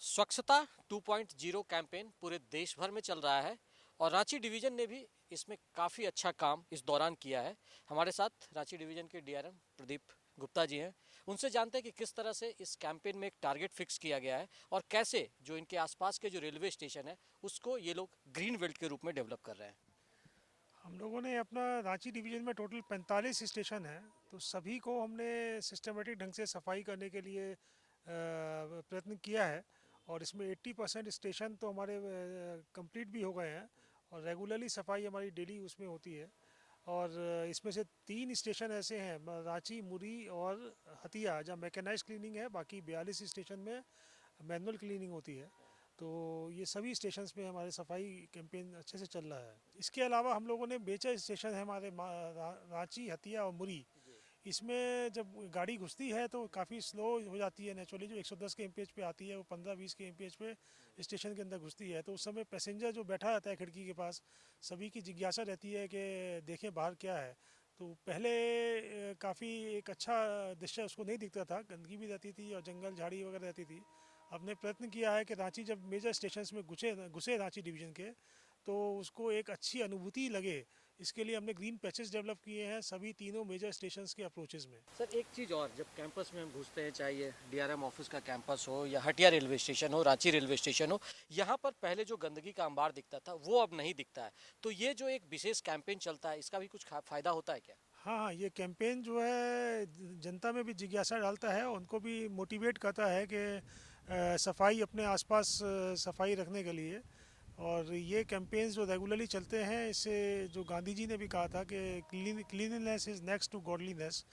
स्वच्छता 2.0 कैंपेन पूरे देश भर में चल रहा है और रांची डिवीजन ने भी इसमें काफ़ी अच्छा काम इस दौरान किया है। हमारे साथ रांची डिवीजन के डीआरएम प्रदीप गुप्ता जी हैं। उनसे जानते हैं कि किस तरह से इस कैंपेन में एक टारगेट फिक्स किया गया है और कैसे जो इनके आसपास के जो रेलवे स्टेशन है उसको ये लोग ग्रीन बेल्ट के रूप में डेवलप कर रहे हैं। हम लोगों ने अपना रांची डिवीज़न में टोटल 45 स्टेशन हैं, तो सभी को हमने सिस्टमेटिक ढंग से सफाई करने के लिए प्रयत्न किया है। और इसमें 80% स्टेशन तो हमारे कंप्लीट भी हो गए हैं और रेगुलरली सफाई हमारी डेली उसमें होती है। और इसमें से 3 स्टेशन ऐसे हैं, रांची, मुरी और हतिया, जहाँ मैकेनाइज क्लीनिंग है। बाकी 42 स्टेशन में मैनुअल क्लीनिंग होती है। तो ये सभी स्टेशंस में हमारे सफाई कैंपेन अच्छे से चल रहा है। इसके अलावा हम लोगों ने बेचा स्टेशन है हमारे रांची, हतिया और मुरी। इसमें जब गाड़ी घुसती है तो काफ़ी स्लो हो जाती है नेचुरली। जो 110 के एमपीएच पे आती है वो 15-20 के एमपीएच पे स्टेशन के अंदर घुसती है, तो उस समय पैसेंजर जो बैठा रहता है खिड़की के पास, सभी की जिज्ञासा रहती है कि देखें बाहर क्या है। तो पहले काफ़ी एक अच्छा दृश्य उसको नहीं दिखता था, गंदगी भी रहती थी और जंगल झाड़ी वगैरह रहती थी। हमने प्रयत्न किया है कि रांची जब मेजर स्टेशंस में घुसे घुसे रांची डिवीज़न के, तो उसको एक अच्छी अनुभूति लगे। इसके लिए हमने ग्रीन पैचेस डेवलप किए हैं सभी तीनों मेजर स्टेशंस के अप्रोचेस में। सर एक चीज़ और, जब कैंपस में हम घुसते हैं, चाहे ये डीआरएम ऑफिस का कैंपस हो या हटिया रेलवे स्टेशन हो, रांची रेलवे स्टेशन हो, यहाँ पर पहले जो गंदगी का अंबार दिखता था वो अब नहीं दिखता है। तो ये जो एक विशेष कैंपेन चलता है इसका भी कुछ फायदा होता है क्या? हाँ हाँ, ये कैंपेन जो है जनता में भी जिज्ञासा डालता है, उनको भी मोटिवेट करता है कि सफाई अपने आसपास सफाई रखने के लिए। और ये कैंपेन्स जो रेगुलरली चलते हैं, इससे जो गांधी जी ने भी कहा था कि cleanliness is next to godliness,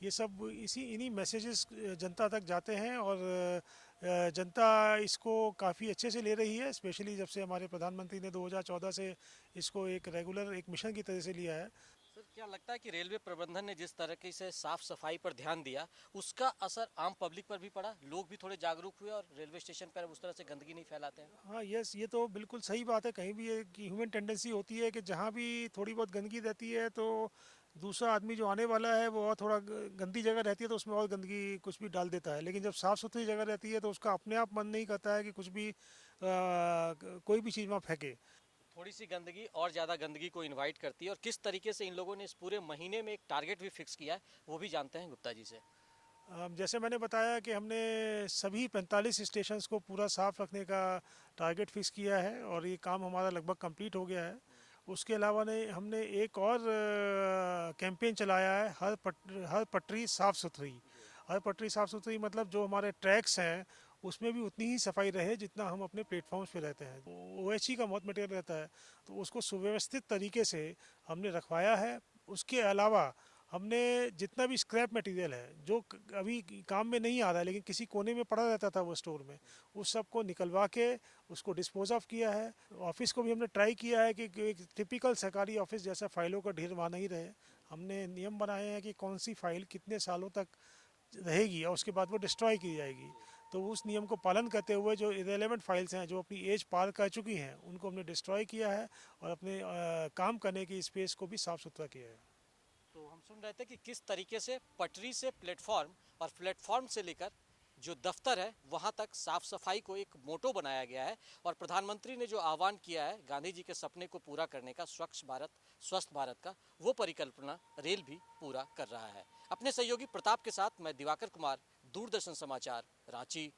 ये सब इसी इन्हीं मैसेजेस जनता तक जाते हैं। और जनता इसको काफ़ी अच्छे से ले रही है, स्पेशली जब से हमारे प्रधानमंत्री ने 2014 से इसको एक रेगुलर एक मिशन की तरह से लिया है। सर क्या लगता है कि रेलवे प्रबंधन ने जिस तरीके से साफ सफाई पर ध्यान दिया उसका असर आम पब्लिक पर भी पड़ा, लोग भी थोड़े जागरूक हुए और रेलवे स्टेशन पर उस तरह से गंदगी नहीं फैलाते हैं? हाँ, यस, ये तो बिल्कुल सही बात है। कहीं भी एक ह्यूमन टेंडेंसी होती है कि जहाँ भी थोड़ी बहुत गंदगी रहती है तो दूसरा आदमी जो आने वाला है वो और थोड़ा गंदी जगह रहती है तो उसमें और गंदगी कुछ भी डाल देता है। लेकिन जब साफ़ सुथरी जगह रहती है तो उसका अपने आप मन नहीं करता है कि कुछ भी कोई भी चीज़ वहाँ फेंके। थोड़ी सी गंदगी और ज़्यादा गंदगी को इनवाइट करती है और किस तरीके से इन लोगों ने इस पूरे महीने में एक टारगेट भी फिक्स किया है वो भी जानते हैं गुप्ता जी से। जैसे मैंने बताया कि हमने सभी 45 स्टेशंस को पूरा साफ़ रखने का टारगेट फिक्स किया है और ये काम हमारा लगभग कंप्लीट हो गया है। उसके अलावा ने हमने एक और कैंपेन चलाया है, हर पटरी साफ़ सुथरी। हर पटरी साफ़ सुथरी मतलब जो हमारे ट्रैक्स हैं उसमें भी उतनी ही सफाई रहे जितना हम अपने प्लेटफॉर्म्स पे रहते हैं। ओएचई का बहुत मटेरियल रहता है, तो उसको सुव्यवस्थित तरीके से हमने रखवाया है। उसके अलावा हमने जितना भी स्क्रैप मटेरियल है जो अभी काम में नहीं आ रहा है लेकिन किसी कोने में पड़ा रहता था वो स्टोर में, उस सब को निकलवा के उसको डिस्पोज ऑफ किया है। ऑफिस को भी हमने ट्राई किया है कि एक टिपिकल सरकारी ऑफिस जैसा फाइलों का ढेर वहाँ नहीं रहे। हमने नियम बनाए हैं कि कौन सी फाइल कितने सालों तक रहेगी और उसके बाद वो डिस्ट्रॉय की जाएगी। तो उस नियम को पालन करते हुए जो इरेलीवेंट फाइल्स हैं जो अपनी एज पार कर चुकी हैं उनको हमने डिस्ट्रॉय किया है और अपने काम करने की स्पेस को भी साफ़ सुथरा किया है। तो हम सुन रहे थे कि किस तरीके से पटरी से प्लेटफॉर्म और प्लेटफॉर्म से लेकर जो दफ्तर है वहां तक साफ सफाई को एक मोटो बनाया गया है और प्रधानमंत्री ने जो आह्वान किया है गांधी जी के सपने को पूरा करने का, स्वच्छ भारत स्वस्थ भारत का, वो परिकल्पना रेल भी पूरा कर रहा है। अपने सहयोगी प्रताप के साथ मैं दिवाकर कुमार, दूरदर्शन समाचार, रांची।